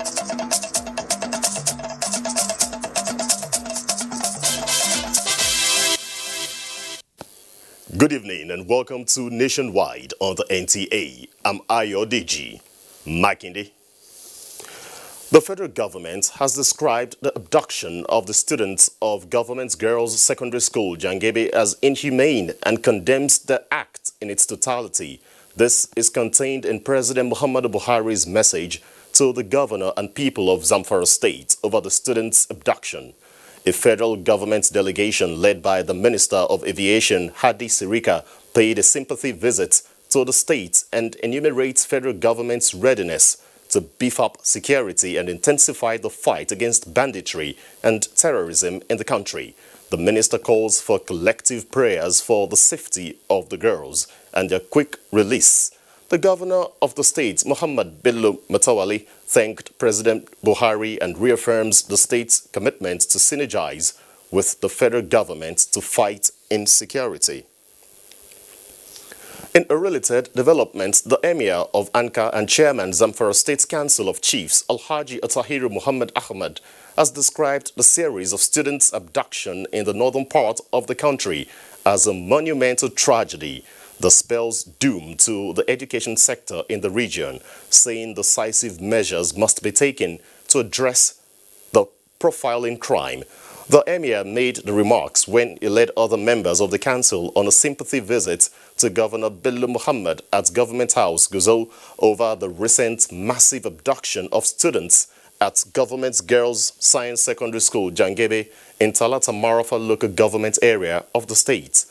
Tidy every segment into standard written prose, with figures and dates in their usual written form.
Good evening and welcome to Nationwide on the NTA. I'm Ayodiji Makinde. The federal government has described the abduction of the students of Government Girls Secondary School, Jangebe, as inhumane and condemns the act in its totality. This is contained in President Muhammadu Buhari's message to the governor and people of Zamfara State over the students' abduction. A federal government delegation led by the Minister of Aviation, Hadi Sirika, paid a sympathy visit to the state and enumerates federal government's readiness to beef up security and intensify the fight against banditry and terrorism in the country. The minister calls for collective prayers for the safety of the girls and their quick release. The governor of the state, Muhammad Bello Matawali, thanked President Buhari and reaffirms the state's commitment to synergize with the federal government to fight insecurity. In a related development, the Emir of Anka and Chairman Zamfara State Council of Chiefs, Alhaji Atahiru Muhammad Ahmad, has described the series of students' abduction in the northern part of the country as a monumental tragedy that spells doom to the education sector in the region, saying decisive measures must be taken to address the profiling crime. The Emir made the remarks when he led other members of the council on a sympathy visit to Governor Bello Muhammad at Government House, Gusau, over the recent massive abduction of students at Government Girls Science Secondary School, Jangebe, in Talata Marafa local government area of the state.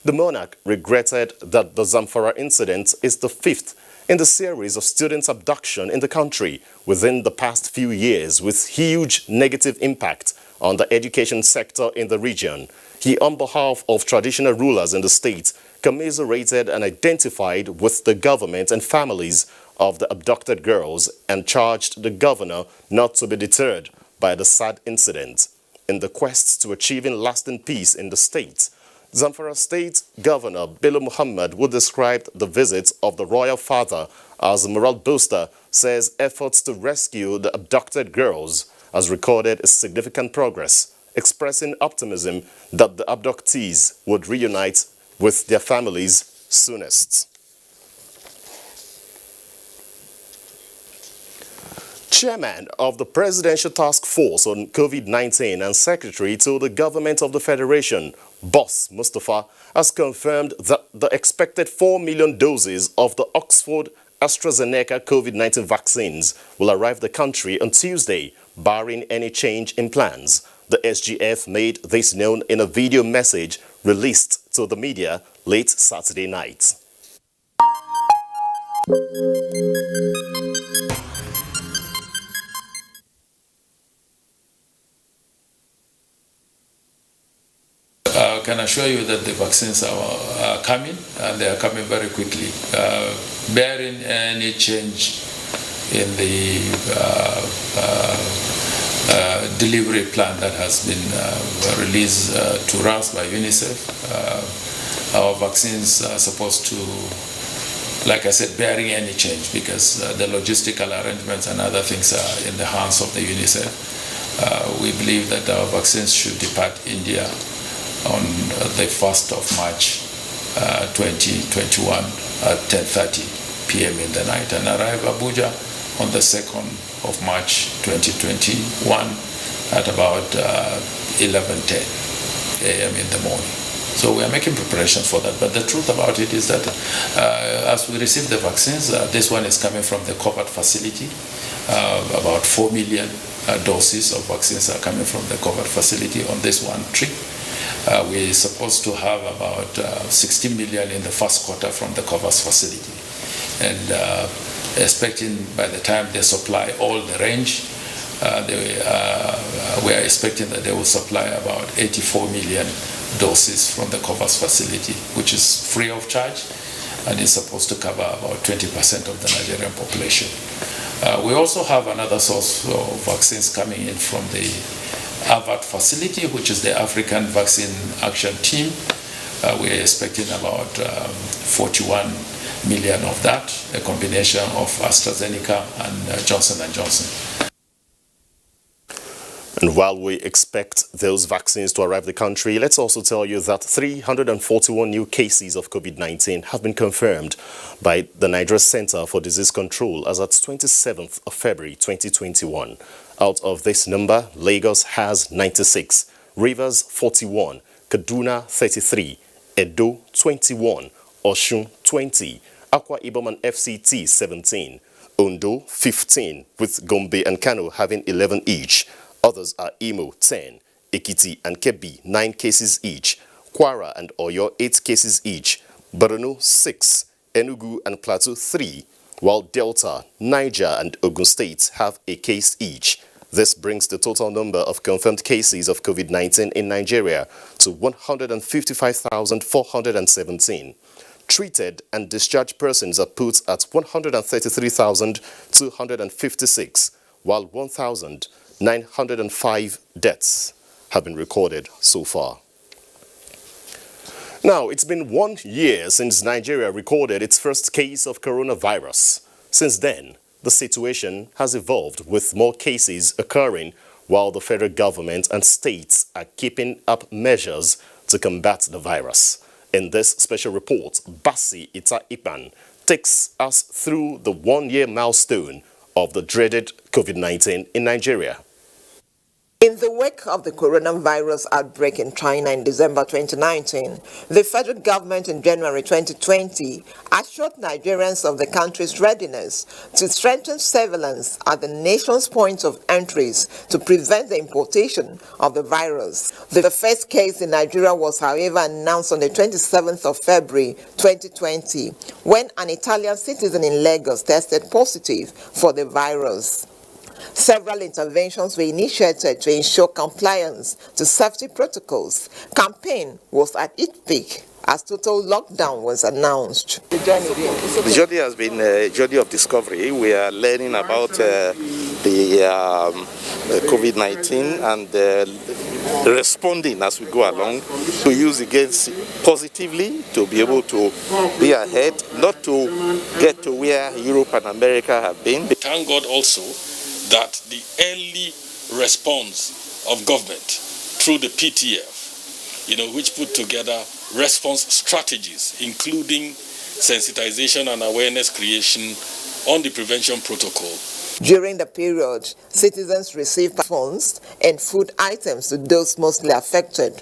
The monarch regretted that the Zamfara incident is the fifth in the series of students' abduction in the country within the past few years, with huge negative impact on the education sector in the region. He, on behalf of traditional rulers in the state, commiserated and identified with the government and families of the abducted girls and charged the governor not to be deterred by the sad incident. In the quest to achieving lasting peace in the state, Zamfara State Governor Bello Muhammad, who described the visit of the royal father as a morale booster, says efforts to rescue the abducted girls has recorded a significant progress, expressing optimism that the abductees would reunite with their families soonest. Chairman of the Presidential Task Force on COVID-19 and Secretary to the Government of the Federation, Boss Mustafa, has confirmed that the expected 4 million doses of the Oxford AstraZeneca COVID-19 vaccines will arrive the country on Tuesday, barring any change in plans. The SGF made this known in a video message released to the media late Saturday night. I can assure you that the vaccines are coming, and they are coming very quickly. Bearing any change in the delivery plan that has been released to us by UNICEF, our vaccines are supposed to, like I said, bearing any change, because the logistical arrangements and other things are in the hands of the UNICEF. We believe that our vaccines should depart India on the 1st of March 2021 at 10:30 p.m. in the night and arrive Abuja on the 2nd of March 2021 at about 11:10 a.m. in the morning. So we are making preparations for that. But the truth about it is that as we receive the vaccines, this one is coming from the covered facility. About 4 million doses of vaccines are coming from the covered facility on this one trip. We're supposed to have about 60 million in the first quarter from the COVAX facility. And expecting by the time they supply all the range, we are expecting that they will supply about 84 million doses from the COVAX facility, which is free of charge and is supposed to cover about 20% of the Nigerian population. We also have another source of vaccines coming in from the AVAT facility, which is the African Vaccine Action Team. We are expecting about 41 million of that, a combination of AstraZeneca and Johnson & Johnson. And while we expect those vaccines to arrive the country, let's also tell you that 341 new cases of COVID-19 have been confirmed by the Nigeria Center for Disease Control as at 27th of February 2021. Out of this number, Lagos has 96, Rivers 41, Kaduna 33, Edo 21, Osun 20, Akwa Ibom and FCT 17, Ondo 15, with Gombe and Kano having 11 each. Others are Imo 10, Ekiti and Kebbi 9 cases each, Kwara and Oyo 8 cases each, Borno 6, Enugu and Plateau 3, while Delta, Niger and Ogun State have a case each. This brings the total number of confirmed cases of COVID-19 in Nigeria to 155,417. Treated and discharged persons are put at 133,256, while 1,905 deaths have been recorded so far. Now, it's been 1 year since Nigeria recorded its first case of coronavirus. Since then, the situation has evolved with more cases occurring while the federal government and states are keeping up measures to combat the virus. In this special report, Basi Ita Ipan takes us through the 1 year milestone of the dreaded COVID-19 in Nigeria. In the wake of the coronavirus outbreak in China in December 2019, the federal government in January 2020 assured Nigerians of the country's readiness to strengthen surveillance at the nation's points of entries to prevent the importation of the virus. The first case in Nigeria was, however, announced on the 27th of February 2020 when an Italian citizen in Lagos tested positive for the virus. Several interventions were initiated to ensure compliance to safety protocols. Campaign was at its peak as total lockdown was announced. The journey has been a journey of discovery. We are learning about the COVID-19 and responding as we go along to use against positively to be able to be ahead, not to get to where Europe and America have been. Thank God also that the early response of government through the PTF, which put together response strategies, including sensitization and awareness creation on the prevention protocol. During the period, citizens received funds and food items to those mostly affected.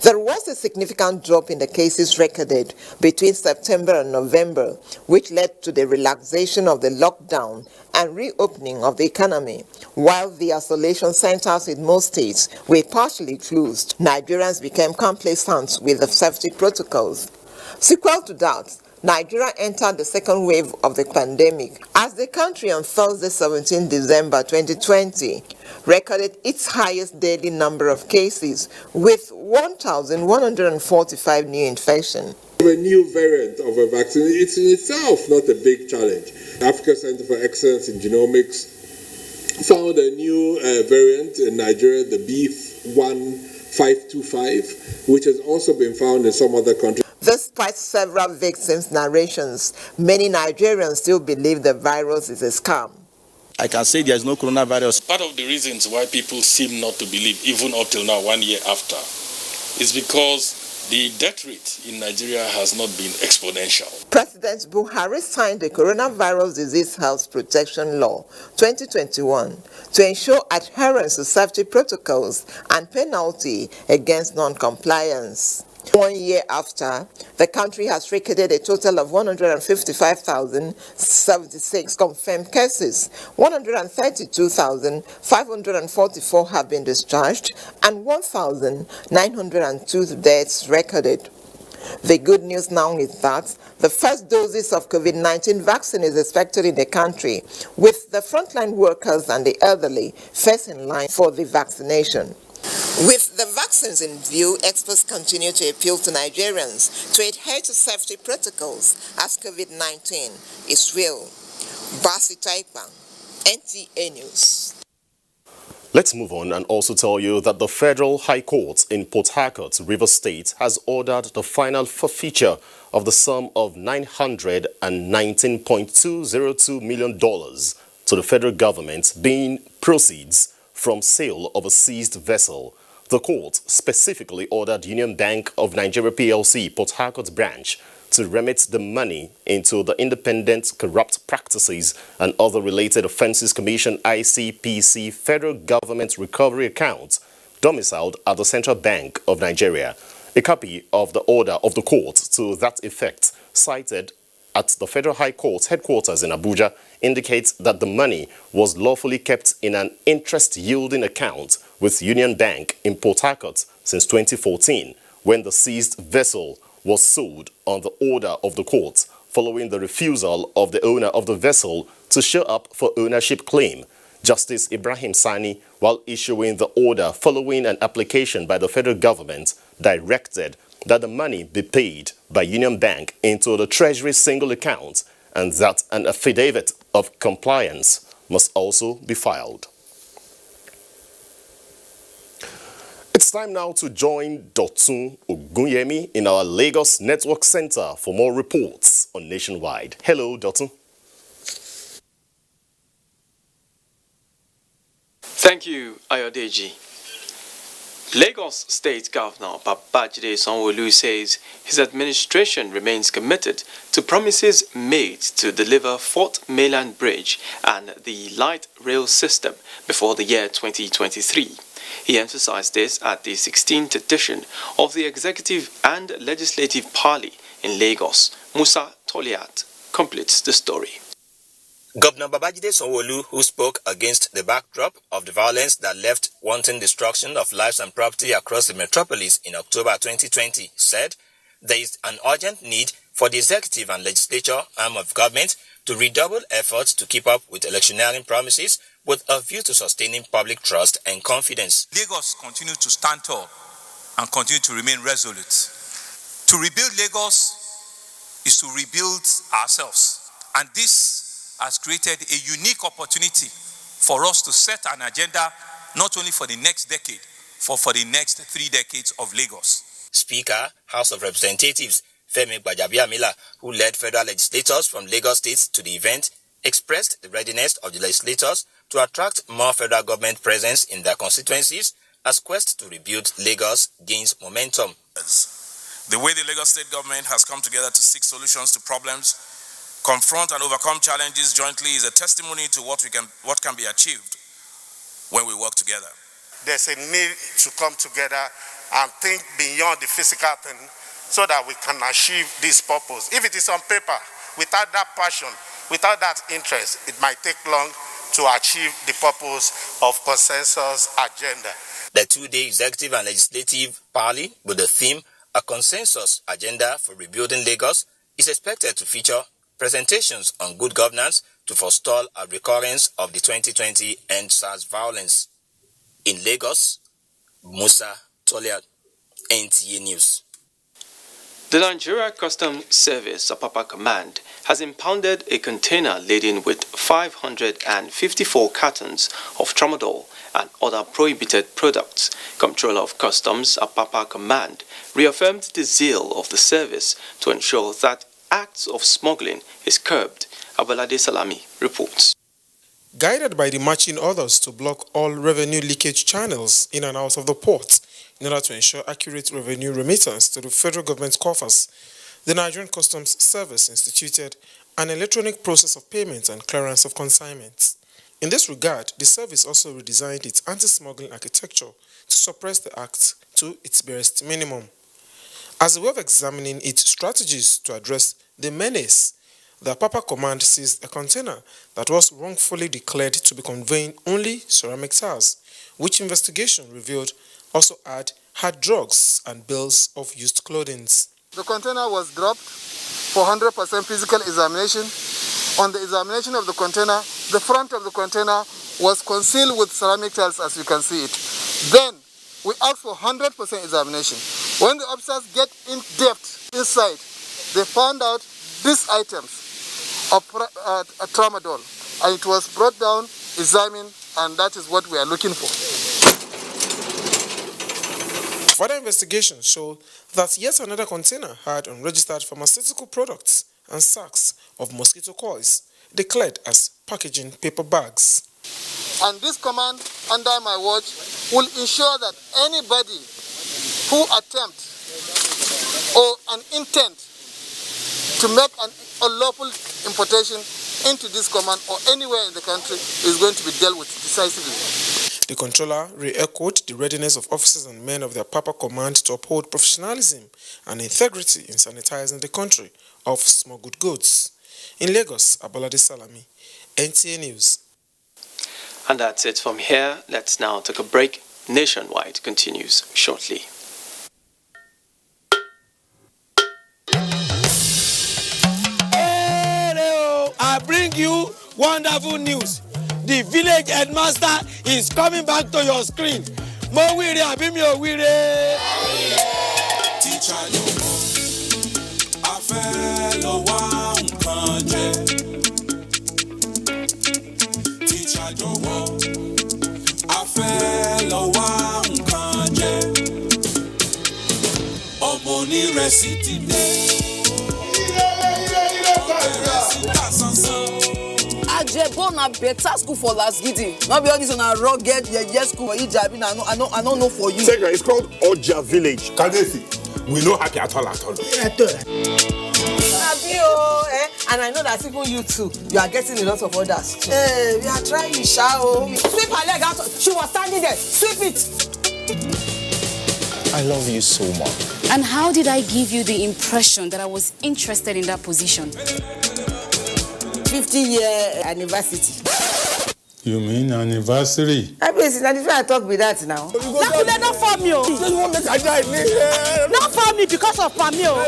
There was a significant drop in the cases recorded between September and November, which led to the relaxation of the lockdown and reopening of the economy, while the isolation centers in most states were partially closed. Nigerians became complacent with the safety protocols. Sequel to that, Nigeria entered the second wave of the pandemic as the country on Thursday, 17 December 2020, recorded its highest daily number of cases with 1,145 new infections. A new variant of a vaccine, it's in itself not a big challenge. Africa Center for Excellence in Genomics found a new variant in Nigeria, the B1525, which has also been found in some other countries. Despite several victims' narrations, many Nigerians still believe the virus is a scam. I can say there is no coronavirus. Part of the reasons why people seem not to believe, even up till now, 1 year after, is because the death rate in Nigeria has not been exponential. President Buhari signed the Coronavirus Disease Health Protection Law 2021 to ensure adherence to safety protocols and penalty against non-compliance. 1 year after, the country has recorded a total of 155,076 confirmed cases, 132,544 have been discharged, and 1,902 deaths recorded. The good news now is that the first doses of COVID-19 vaccine is expected in the country, with the frontline workers and the elderly first in line for the vaccination. With the vaccines in view, experts continue to appeal to Nigerians to adhere to safety protocols as COVID-19 is real. Basi Taipa, NTA News. Let's move on and also tell you that the Federal High Court in Port Harcourt, Rivers State, has ordered the final forfeiture of the sum of $919.202 million to the federal government, being proceeds from sale of a seized vessel. The court specifically ordered Union Bank of Nigeria PLC Port Harcourt branch to remit the money into the Independent Corrupt Practices and Other Related Offences Commission ICPC Federal Government Recovery account domiciled at the Central Bank of Nigeria. A copy of the order of the court to that effect, cited at the Federal High Court headquarters in Abuja, indicates that the money was lawfully kept in an interest-yielding account with Union Bank in Port Harcourt since 2014, when the seized vessel was sold on the order of the court, following the refusal of the owner of the vessel to show up for ownership claim. Justice Ibrahim Sani, while issuing the order following an application by the federal government, directed that the money be paid by Union Bank into the Treasury single account and that an affidavit of compliance must also be filed. It's time now to join Dotun Ogunyemi in our Lagos Network Center for more reports on Nationwide. Hello, Dotun. Thank you, Ayodeji. Lagos State Governor Babajide Sanwo-Olu says his administration remains committed to promises made to deliver Fourth Mainland Bridge and the light rail system before the year 2023. He emphasized this at the 16th edition of the Executive and Legislative Parley in Lagos. Musa Toliat completes the story. Governor Babajide Sanwo-Olu, who spoke against the backdrop of the violence that left wanton destruction of lives and property across the metropolis in October 2020, said there is an urgent need for the executive and legislature arm of government to redouble efforts to keep up with electioneering promises with a view to sustaining public trust and confidence. Lagos continue to stand tall and continue to remain resolute. To rebuild Lagos is to rebuild ourselves, and this has created a unique opportunity for us to set an agenda not only for the next decade, but for the next 3 decades of Lagos. Speaker, House of Representatives Femi Gbajabiamila, who led federal legislators from Lagos State to the event, expressed the readiness of the legislators to attract more federal government presence in their constituencies as quest to rebuild Lagos gains momentum. The way the Lagos State government has come together to seek solutions to problems, confront and overcome challenges jointly is a testimony to what can be achieved when we work together. There's a need to come together and think beyond the physical thing so that we can achieve this purpose. If it is on paper, without that passion, without that interest, it might take long to achieve the purpose of consensus agenda. The 2-day executive and legislative parley with the theme A Consensus Agenda for Rebuilding Lagos is expected to feature presentations on good governance to forestall a recurrence of the 2020 end-SARS violence. In Lagos, Musa Toliat, NTA News. The Nigeria Customs Service Apapa Command has impounded a container laden with 554 cartons of tramadol and other prohibited products. Comptroller of Customs Apapa Command reaffirmed the zeal of the service to ensure that acts of smuggling is curbed. Abalade Salami reports. Guided by the marching orders to block all revenue leakage channels in and out of the port in order to ensure accurate revenue remittance to the federal government coffers, the Nigerian Customs Service instituted an electronic process of payment and clearance of consignments. In this regard, the service also redesigned its anti-smuggling architecture to suppress the act to its barest minimum. As a way of examining its strategies to address the menace, the Apapa Command seized a container that was wrongfully declared to be conveying only ceramic tiles, which investigation revealed also had drugs and bills of used clothing. The container was dropped for 100% physical examination. On the examination of the container, the front of the container was concealed with ceramic tiles, as you can see it. Then we asked for 100% examination. When the officers get in depth inside, they found out these items of tramadol, and it was brought down, examined, and that is what we are looking for. Further investigation showed that yet another container had unregistered pharmaceutical products and sacks of mosquito coils declared as packaging paper bags. And this command under my watch will ensure that anybody who attempts or an intent to make an unlawful importation into this command or anywhere in the country is going to be dealt with decisively. The controller re-echoed the readiness of officers and men of their Papa Command to uphold professionalism and integrity in sanitizing the country of smuggled goods. In Lagos, Abolade Salami, NTA News. And that's it from here. Let's now take a break. Nationwide continues shortly. I bring you wonderful news. The village headmaster is coming back to your screen. Mo wire abi mi o wire. Teacher yo mo, a fẹ́ lọ wá nǹkan jẹ. Teacher yo mo, a fẹ́ lọ wá nǹkan jẹ. Ọmọ onírẹsì ti dé. Ajebo na better school for last gidi. Not be all this on a rugged school for Ijabi. I don't know for you. Second, it's called Oja Village. Kadesi. We know happy at all. And I know that even you too, you are getting a lot of orders too. Hey, we are trying, shall. Sweep her leg out. She was standing there. Sweep it. I love you so much. And how did I give you the impression that I was interested in that position? 50-year anniversary. You mean anniversary? I talk with that now. Not for me. You want me to die? Not for me because of Pamio.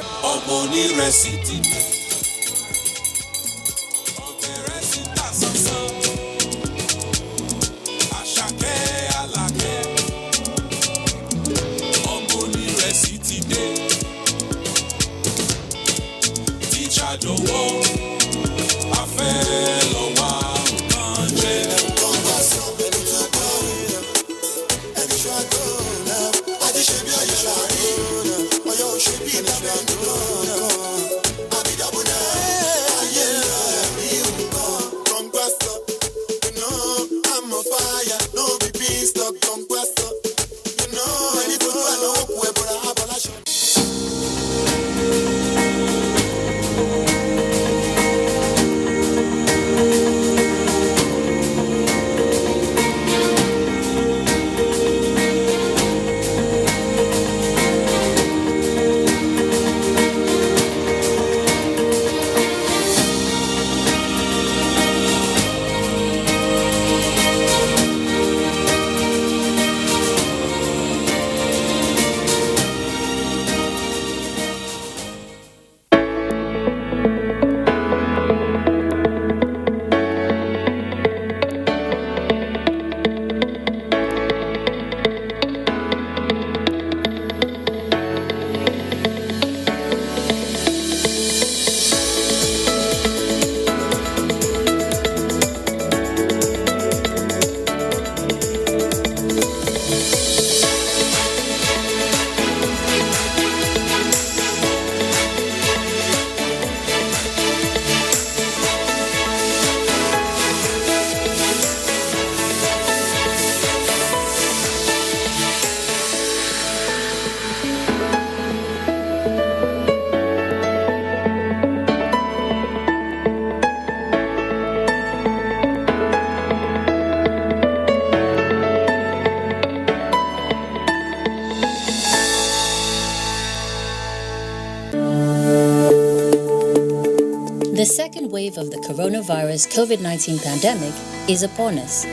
The second wave of the coronavirus COVID-19 pandemic is upon us.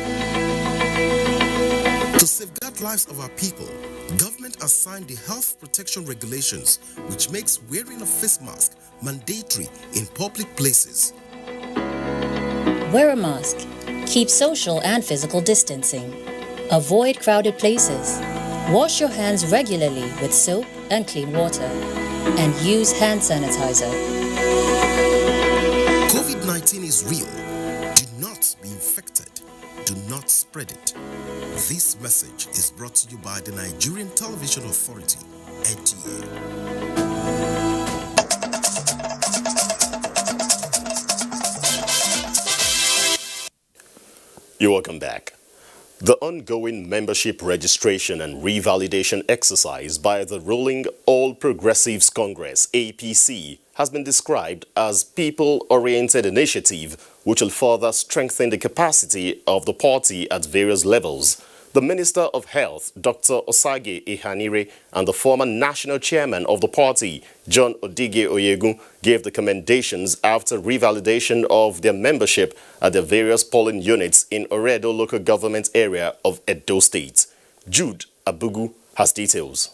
To safeguard lives of our people, government has signed the health protection regulations, which makes wearing a face mask mandatory in public places. Wear a mask. Keep social and physical distancing. Avoid crowded places. Wash your hands regularly with soap and clean water. And use hand sanitizer. COVID-19 is real. Do not be infected. Do not spread it. This message is brought to you by the Nigerian Television Authority, NTA. You're welcome back. The ongoing membership registration and revalidation exercise by the ruling All Progressives Congress (APC) has been described as people-oriented initiative which will further strengthen the capacity of the party at various levels. The Minister of Health, Dr. Osage Ihanire, and the former national chairman of the party, John Odige Oyegun, gave the commendations after revalidation of their membership at the various polling units in Oredo local government area of Edo State. Jude Abugu has details.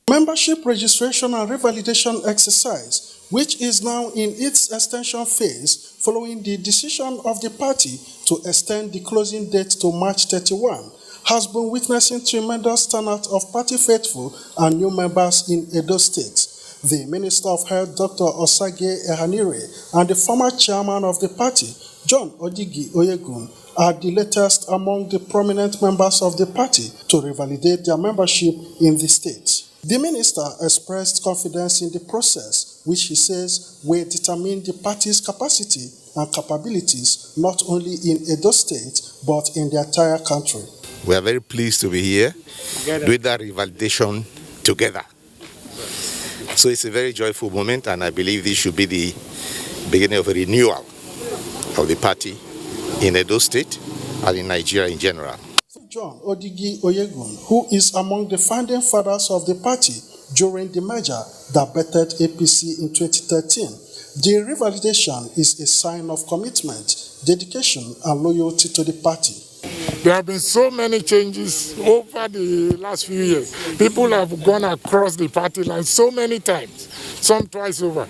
Membership registration and revalidation exercise, which is now in its extension phase following the decision of the party to extend the closing date to March 31, has been witnessing tremendous turnout of party faithful and new members in Edo State. The Minister of Health, Dr. Osage Ihanire, and the former chairman of the party, John Odige Oyegun, are the latest among the prominent members of the party to revalidate their membership in the state. The minister expressed confidence in the process, which he says will determine the party's capacity and capabilities not only in Edo State but in the entire country. We are very pleased to be here doing that revalidation together. So it's a very joyful moment, and I believe this should be the beginning of a renewal of the party in Edo State and in Nigeria in general. John Odige Oyegun, who is among the founding fathers of the party during the merger that bettered APC in 2013, the revalidation is a sign of commitment, dedication, and loyalty to the party. There have been so many changes over the last few years. People have gone across the party line so many times, some twice over.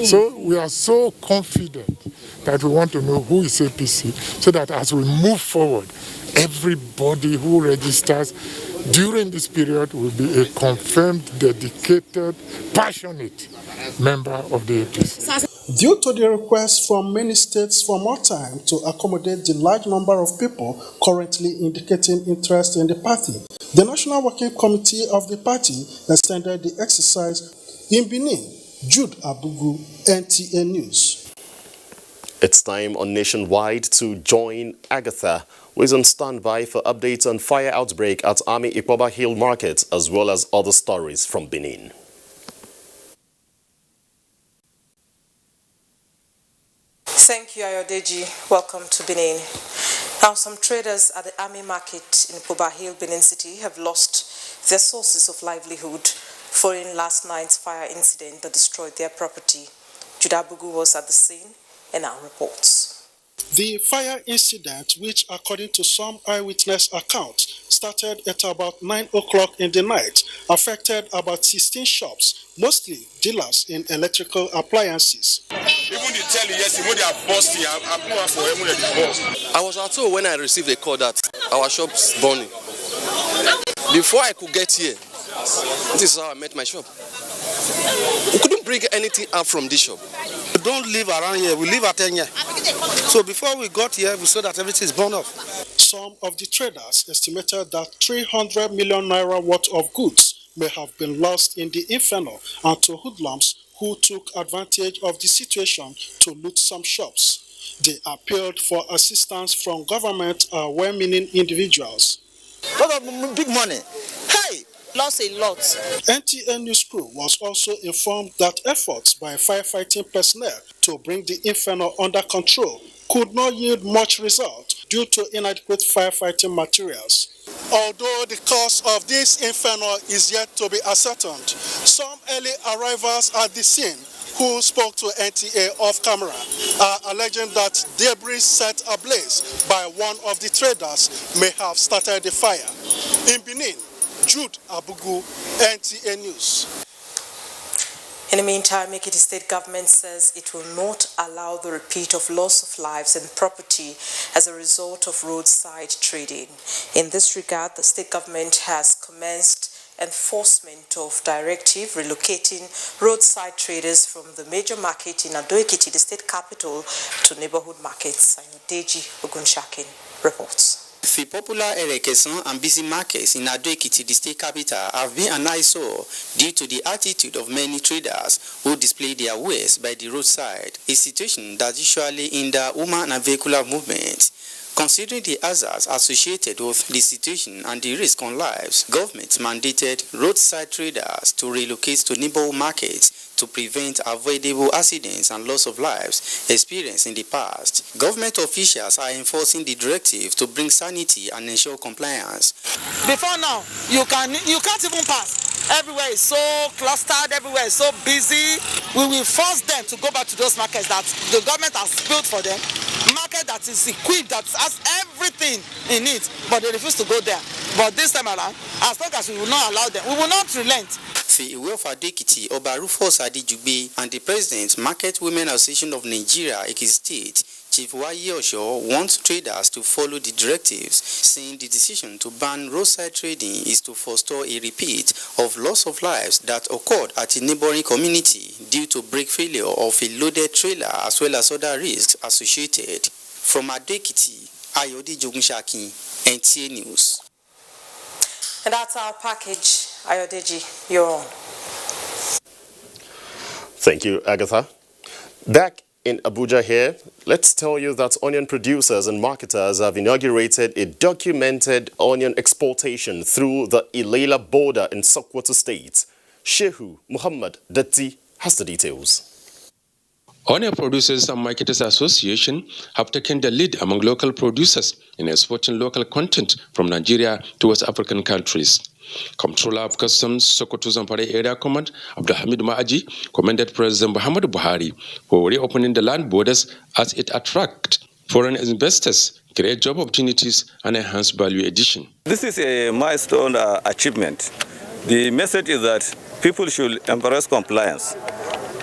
So we are so confident that we want to know who is APC, so that as we move forward, everybody who registers during this period will be a confirmed, dedicated, passionate member of the APC. Due to the request from many states for more time to accommodate the large number of people currently indicating interest in the party, the National Working Committee of the party extended the exercise in Benin. Jude Abugu, NTA News. It's time on Nationwide to join Agatha, who is on standby for updates on fire outbreak at Army Ikpoba Hill Market, as well as other stories from Benin. Thank you, Ayodeji. Welcome to Benin. Now, some traders at the Army Market in Ikpoba Hill, Benin City, have lost their sources of livelihood following last night's fire incident that destroyed their property. Judah Bugu was at the scene and now reports. The fire incident, which according to some eyewitness accounts, started at about 9 o'clock in the night, affected about 16 shops, mostly dealers in electrical appliances. Even the telly yesterday, when they are busting, I'm going for him when they bust. I was at home when I received a call that our shop's burning. Before I could get here, this is how I met my shop. We couldn't bring anything out from this shop. We don't live around here, we live at Enya. So before we got here, we saw that everything is burned off. Some of the traders estimated that 300 million naira worth of goods may have been lost in the inferno, and to hoodlums who took advantage of the situation to loot some shops. They appealed for assistance from government and well-meaning individuals. Lot of big money. Hey! Lost a lot. NTA News crew was also informed that efforts by firefighting personnel to bring the inferno under control could not yield much result due to inadequate firefighting materials. Although the cause of this inferno is yet to be ascertained, some early arrivals at the scene who spoke to NTA off camera are alleging that debris set ablaze by one of the traders may have started the fire. In Benin, Jude Abugu, NTA News. In the meantime, Ekiti State government says it will not allow the repeat of loss of lives and property as a result of roadside trading. In this regard, the state government has commenced enforcement of directive relocating roadside traders from the major market in Ado-Ekiti, the state capital, to neighborhood markets. Ayodeji Ogunshakin reports. The popular Erekeson and busy markets in Ado-Ekiti, the state capital, have been an eyesore due to the attitude of many traders who display their wares by the roadside, a situation that usually hinder human and vehicular movement. Considering the hazards associated with the situation and the risk on lives, government mandated roadside traders to relocate to neighborhood markets to prevent avoidable accidents and loss of lives experienced in the past. Government officials are enforcing the directive to bring sanity and ensure compliance. Before now, you can't even pass. Everywhere is so clustered, everywhere is so busy. We will force them to go back to those markets that the government has built for them. Market that is equipped, that has everything in it, but they refuse to go there. But this time around, as long as we will not allow them, we will not relent. The Iweofa Dekiti, Oba Rufus Adijugbe, and the President, Market Women Association of Nigeria, Ekiti State, Chief Wayi Osho, wants traders to follow the directives, saying the decision to ban roadside trading is to forestall a repeat of loss of lives that occurred at a neighboring community due to brake failure of a loaded trailer as well as other risks associated. From Adekiti, Ayode Jogunshaki, NTA News. And that's our package. Ayodeji, you're on. Thank you, Agatha. Back in Abuja here, let's tell you that onion producers and marketers have inaugurated a documented onion exportation through the Ilela border in Sokoto State. Shehu Muhammad Datti has the details. Onion Producers and Marketers Association have taken the lead among local producers in exporting local content from Nigeria towards African countries. Comptroller of Customs Sokoto Zamfara Area Command Abdulhamid Ma'aji commended President Muhammadu Buhari for reopening the land borders as it attracts foreign investors, create job opportunities, and enhance value addition. This is a milestone achievement. The message is that people should embrace compliance.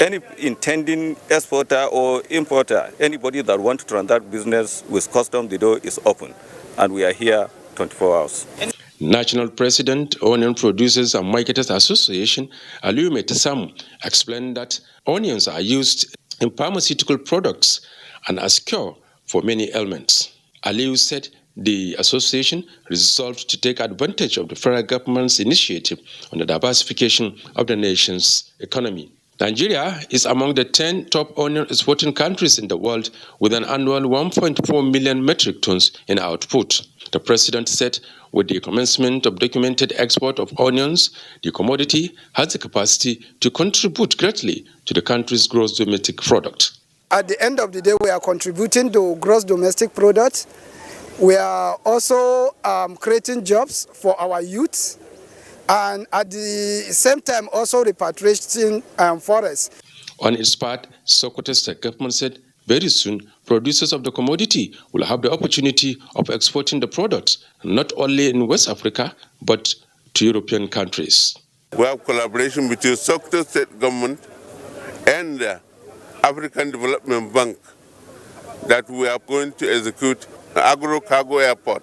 Any intending exporter or importer, anybody that wants to transact business with customs, the door is open, and we are here 24 hours. National President, Onion Producers and Marketers Association, Aliyu Metasamu, explained that onions are used in pharmaceutical products and as cure for many ailments. Aliyu said the association resolved to take advantage of the federal government's initiative on the diversification of the nation's economy. Nigeria is among the 10 top onion exporting countries in the world with an annual 1.4 million metric tons in output. The president said with the commencement of documented export of onions, the commodity has the capacity to contribute greatly to the country's gross domestic product. At the end of the day, we are contributing to gross domestic product. We are also creating jobs for our youth, and at the same time also repatriating forests. On its part, Sokoto State government said very soon producers of the commodity will have the opportunity of exporting the products not only in West Africa but to European countries. We have collaboration between Sokoto State government and the African Development Bank that we are going to execute an agro-cargo airport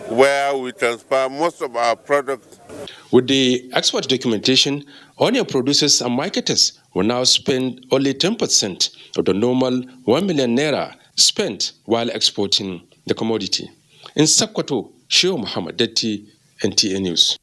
where we transfer most of our products. With the export documentation, onion producers and marketers will now spend only 10% of the normal 1 million naira spent while exporting the commodity. In Sokoto, Shehu Muhammad Datti, NTA News.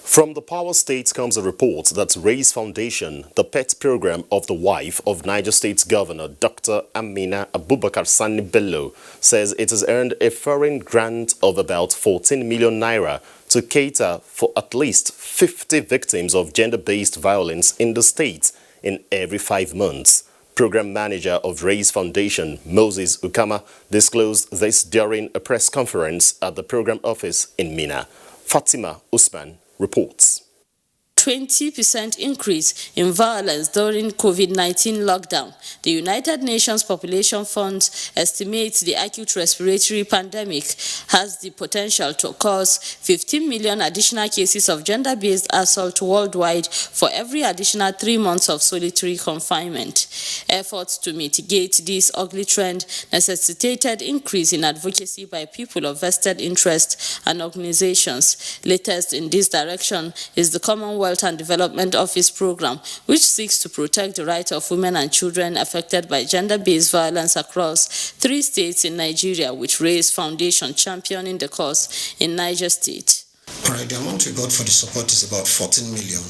From the Power State comes a report that Raise Foundation, the pet program of the wife of Niger State's Governor Dr. Amina Abubakar Sani Bello, says it has earned a foreign grant of about 14 million naira to cater for at least 50 victims of gender-based violence in the state in every 5 months. Program Manager of Raise Foundation, Moses Ukama, disclosed this during a press conference at the program office in Mina. Fatima Usman reports. 20% increase in violence during COVID-19 lockdown. The United Nations Population Fund estimates the acute respiratory pandemic has the potential to cause 15 million additional cases of gender-based assault worldwide for every additional 3 months of solitary confinement. Efforts to mitigate this ugly trend necessitated increase in advocacy by people of vested interest and organizations. Latest in this direction is the Commonwealth and Development Office program, which seeks to protect the rights of women and children affected by gender-based violence across 3 states in Nigeria, which Raise Foundation championing the cause in Niger State. All right, the amount we got for the support is about 14 million.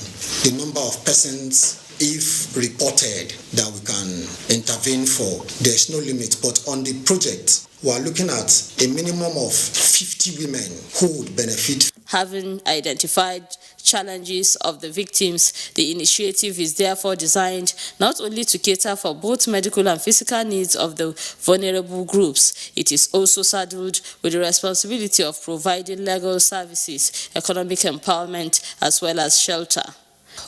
The number of persons, if reported, that we can intervene for, there's no limit. But on the project, we are looking at a minimum of 50 women who would benefit. Having identified challenges of the victims, the initiative is therefore designed not only to cater for both medical and physical needs of the vulnerable groups, it is also saddled with the responsibility of providing legal services, economic empowerment, as well as shelter.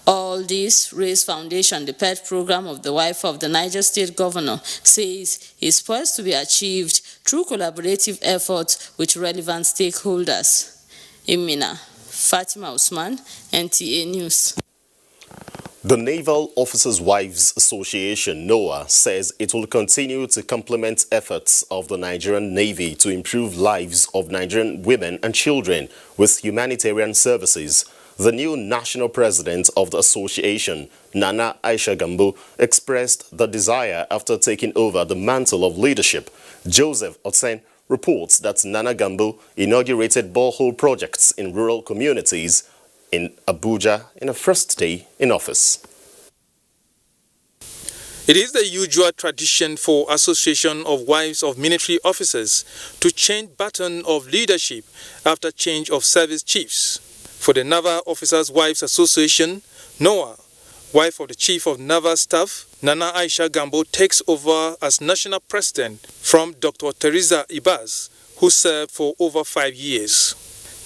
All this Raise Foundation, the pet program of the wife of the Niger State Governor, says is poised to be achieved through collaborative efforts with relevant stakeholders. In Mina, Fatima Usman, NTA News. The Naval Officers' Wives Association, NOAA, says it will continue to complement efforts of the Nigerian Navy to improve lives of Nigerian women and children with humanitarian services. The new national president of the association, Nana Aisha Gambo, expressed the desire after taking over the mantle of leadership. Joseph Otsen reports that Nana Gambo inaugurated borehole projects in rural communities in Abuja in her first day in office. It is the usual tradition for Association of Wives of Military Officers to change baton of leadership after change of service chiefs. For the Naval Officers' Wives Association, NOAA, wife of the Chief of Naval Staff, Nana Aisha Gambo, takes over as national president from Dr. Teresa Ibaz, who served for over 5 years.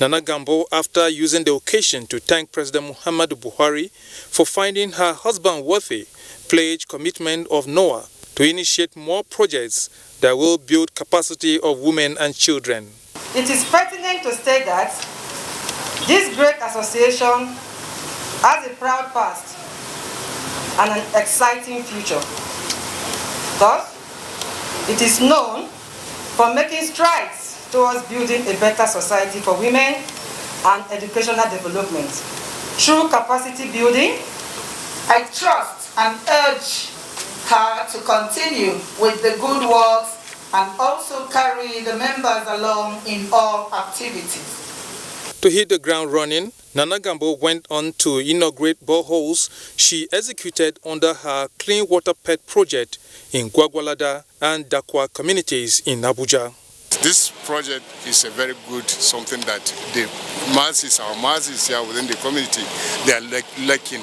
Nana Gambo, after using the occasion to thank President Muhammadu Buhari for finding her husband worthy, pledged commitment of NOAA to initiate more projects that will build capacity of women and children. It is pertinent to state that this great association has a proud past and an exciting future. Thus, it is known for making strides towards building a better society for women and educational development. Through capacity building, I trust and urge her to continue with the good works and also carry the members along in all activities. To hit the ground running, Nana Gambo went on to inaugurate boreholes she executed under her Clean Water Pet project in Gwagwalada and Dakwa communities in Abuja. This project is a very good something that the masses, our masses here within the community, they are lacking.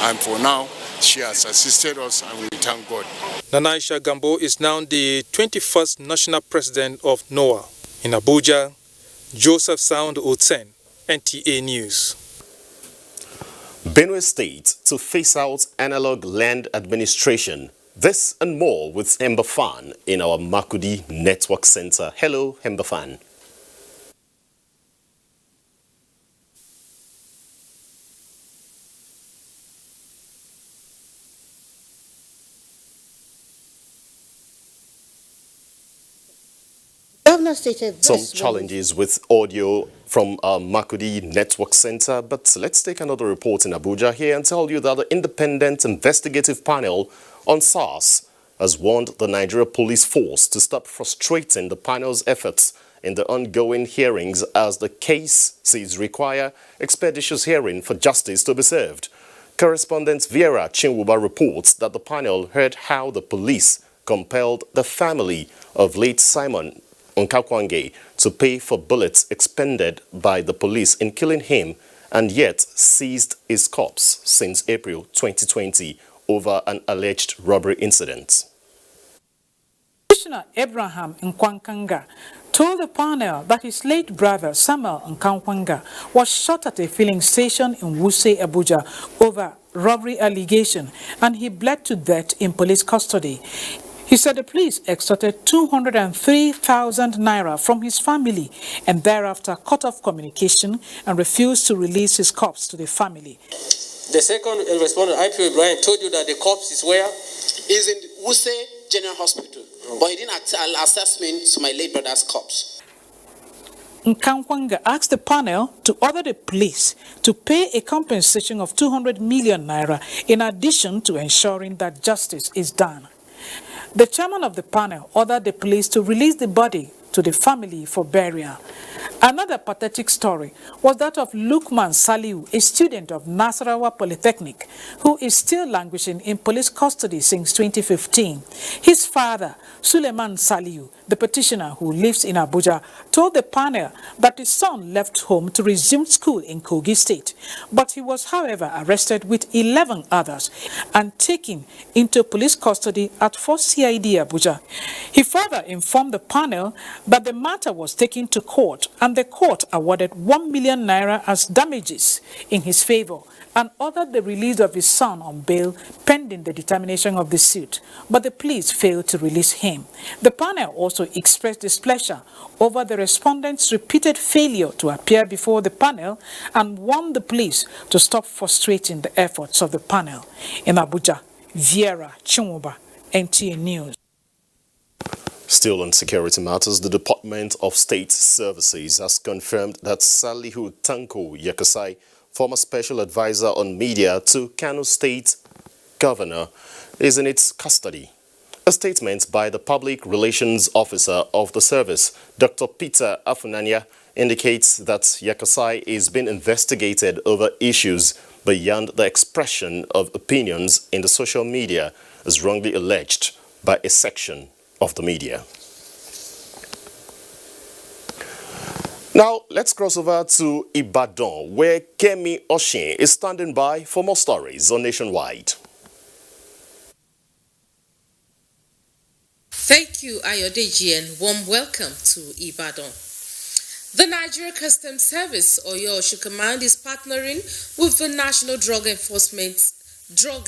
And for now, she has assisted us and we thank God. Nana Aisha Gambo is now the 21st national president of NOAA. In Abuja, Joseph Sound Otsen, NTA News. Benue State to phase out analog land administration. This and more with Hembafan in our Makudi Network Center. Hello, Hembafan. Some challenges with audio from our Makudi Network Center, but let's take another report in Abuja here and tell you that the Independent Investigative Panel on SARS has warned the Nigeria Police Force to stop frustrating the panel's efforts in the ongoing hearings as the cases require expeditious hearing for justice to be served. Correspondent Vera Chinwuba reports that the panel heard how the police compelled the family of late Simon Nkakwange to pay for bullets expended by the police in killing him and yet seized his corpse since April 2020 over an alleged robbery incident. Commissioner Abraham Nkwankanga told the panel that his late brother Samuel Nkwankanga was shot at a filling station in Wuse, Abuja over robbery allegation and he bled to death in police custody. He said the police extorted 203,000 naira from his family and thereafter cut off communication and refused to release his corpse to the family. The second respondent, IPO Ibrahim, told you that the corpse is where? Is in Wuse General Hospital, but he didn't assess me to my late brother's corpse. Nkankwanga asked the panel to order the police to pay a compensation of 200 million naira in addition to ensuring that justice is done. The chairman of the panel ordered the police to release the body to the family for burial. Another pathetic story was that of Lukman Saliu, a student of Nasarawa Polytechnic, who is still languishing in police custody since 2015. His father, Suleiman Saliu, the petitioner who lives in Abuja, told the panel that his son left home to resume school in Kogi State, but he was, however, arrested with 11 others and taken into police custody at Fort CID Abuja. He further informed the panel that the matter was taken to court and the court awarded 1 million naira as damages in his favor and ordered the release of his son on bail pending the determination of the suit, but the police failed to release him. The panel also expressed displeasure over the respondents' repeated failure to appear before the panel and warned the police to stop frustrating the efforts of the panel. In Abuja, Viera Chinwoba, NTA News. Still on security matters, the Department of State Services has confirmed that Salihu Tanko Yakasai, former special advisor on media to Kano State Governor, is in its custody. A statement by the Public Relations Officer of the service, Dr. Peter Afunanya, indicates that Yakasai is being investigated over issues beyond the expression of opinions in the social media, as wrongly alleged by a section of the media. Now, let's cross over to Ibadan, where Kemi Oshin is standing by for more stories on Nationwide. Thank you, Ayodeji, and warm welcome to Ibadan. The Nigeria Customs Service, or Oyo Command, is partnering with the National Drug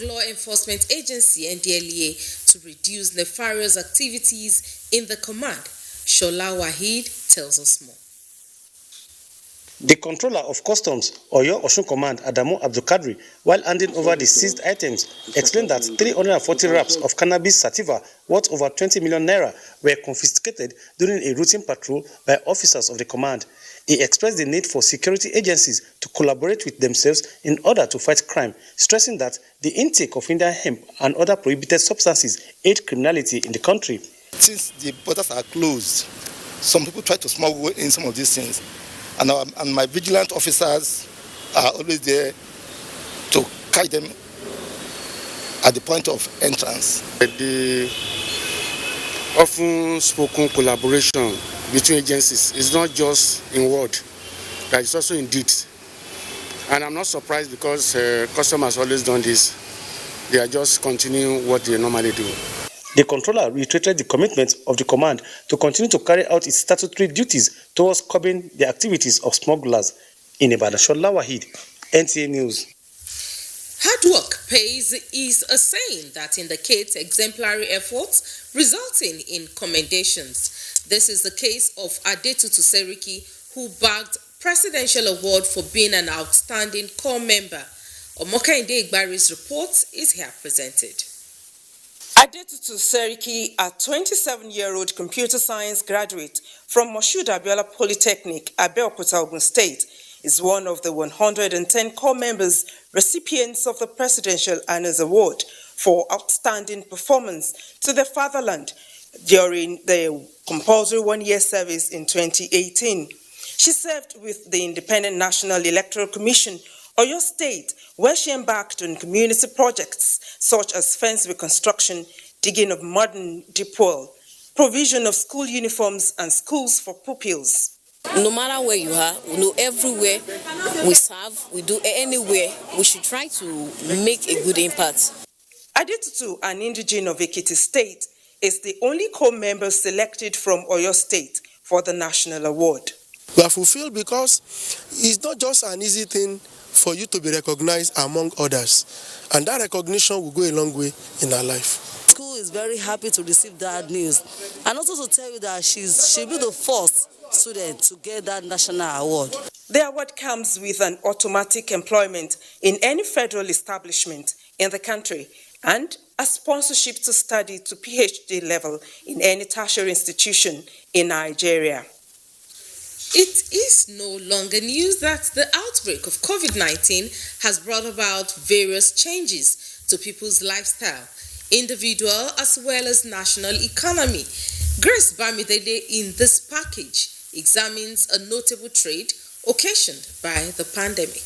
Law Enforcement Agency, NDLEA, to reduce nefarious activities in the command. Shola Wahid tells us more. The controller of customs, Oyo Osun Command, Adamu Abdulkadri, while handing over the seized items, explained that 340 wraps of cannabis sativa worth over 20 million naira were confiscated during a routine patrol by officers of the command. He expressed the need for security agencies to collaborate with themselves in order to fight crime, stressing that the intake of Indian hemp and other prohibited substances aid criminality in the country. Since the borders are closed, some people try to smuggle in some of these things. And my vigilant officers are always there to catch them at the point of entrance. The often spoken collaboration between agencies is not just in word, but it's also in deeds. And I'm not surprised because customers have always done this. They are just continuing what they normally do. The controller reiterated the commitment of the command to continue to carry out its statutory duties towards curbing the activities of smugglers. In Ibadan, Shola Wahid, NTA News. Hard work pays is a saying that indicates exemplary efforts resulting in commendations. This is the case of Adetutu Seriki, who bagged Presidential Award for being an outstanding corps member. Omokainde Igbari's report is here presented. Adetutu Seriki, a 27-year-old computer science graduate from Moshood Abiola Polytechnic, Abeokuta, Ogun State, is one of the 110 corps members recipients of the Presidential Honors Award for outstanding performance to the fatherland during the compulsory one-year service in 2018. She served with the Independent National Electoral Commission, Oyo State, where she embarked on community projects such as fence reconstruction, digging of modern deep well, provision of school uniforms and schools for pupils. No matter where you are, everywhere we serve, we do anywhere, we should try to make a good impact. Adetutu, an indigene of Ekiti State, is the only corps member selected from Oyo State for the national award. We are fulfilled because it's not just an easy thing for you to be recognized among others. And that recognition will go a long way in our life. School is very happy to receive that news. And also to tell you that she'll be the first student to get that national award. The award comes with an automatic employment in any federal establishment in the country and a sponsorship to study to PhD level in any tertiary institution in Nigeria. It is no longer news that the outbreak of COVID-19 has brought about various changes to people's lifestyle, individual as well as national economy. Grace Bamidele in this package examines a notable trade occasioned by the pandemic.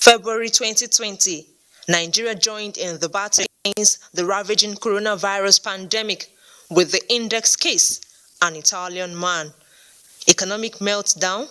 February 2020, Nigeria joined in the battle against the ravaging coronavirus pandemic with the index case, an Italian man. Economic meltdown